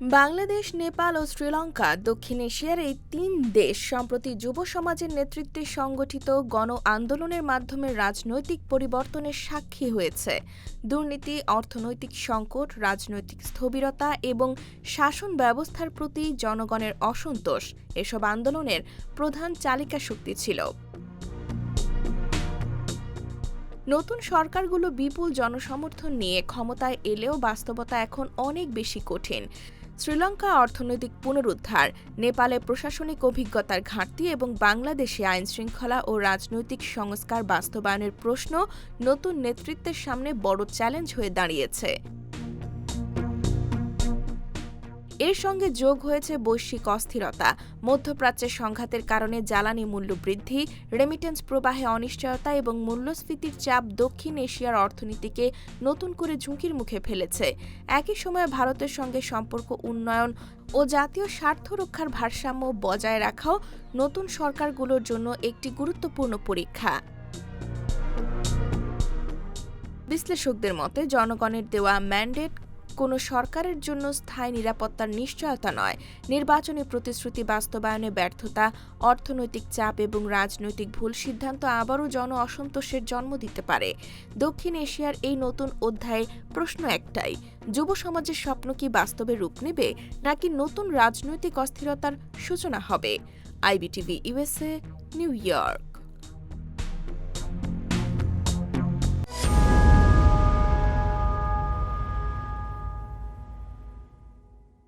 বাংলাদেশ, নেপাল ও শ্রীলঙ্কা দক্ষিণ এশিয়ার এই তিন দেশ সম্প্রতি যুব সমাজের নেতৃত্বে সংগঠিত গণ আন্দোলনের মাধ্যমে রাজনৈতিক পরিবর্তনের সাক্ষী হয়েছে। দুর্নীতি, অর্থনৈতিক সংকট, রাজনৈতিক স্থবিরতা এবং শাসন ব্যবস্থার প্রতি জনগণের অসন্তোষ এসব আন্দোলনের প্রধান চালিকা শক্তি ছিল। নতুন সরকারগুলো বিপুল জনসমর্থন নিয়ে ক্ষমতায় এলেও বাস্তবতা এখন অনেক বেশি কঠিন। শ্রীলঙ্কা অর্থনৈতিক পুনরুদ্ধার, নেপালে প্রশাসনিক অভিজ্ঞতার ঘাটতি এবং বাংলাদেশে আইনশৃঙ্খলা ও রাজনৈতিক সংস্কার বাস্তবায়নের প্রশ্ন নতুন নেতৃত্বের সামনে বড় চ্যালেঞ্জ হয়ে দাঁড়িয়েছে। এর সঙ্গে যোগ হয়েছে বৈশ্বিক অস্থিরতা, মধ্যপ্রাচ্যের সংঘাতের কারণে জ্বালানি মূল্য বৃদ্ধি, রেমিটেন্স প্রবাহে অনিশ্চয়তা এবং মূল্যস্ফীতির চাপ দক্ষিণ এশিয়ার অর্থনীতিকে নতুন করে ঝুঁকির মুখে ফেলেছে। একই সময়ে ভারতের সঙ্গে সম্পর্ক উন্নয়ন ও জাতীয় স্বার্থ রক্ষার ভারসাম্য বজায় রাখাও নতুন সরকারগুলোর জন্য একটি গুরুত্বপূর্ণ পরীক্ষা। বিশ্লেষকদের মতে, জনগণের দেওয়া ম্যান্ডেট কোনো সরকারের জন্য স্থায়ী নিরাপত্তার নিশ্চয়তা নয়। নির্বাচনী প্রতিশ্রুতি বাস্তবায়নে ব্যর্থতা, অর্থনৈতিক চাপ এবং রাজনৈতিক ভুল সিদ্ধান্ত আবারও জন অসন্তোষের জন্ম দিতে পারে। দক্ষিণ এশিয়ার এই নতুন অধ্যায়ে প্রশ্ন একটাই, যুব সমাজের স্বপ্ন কি বাস্তবে রূপ নেবে, নাকি নতুন রাজনৈতিক অস্থিরতার সূচনা হবে? IBTV USA, new York.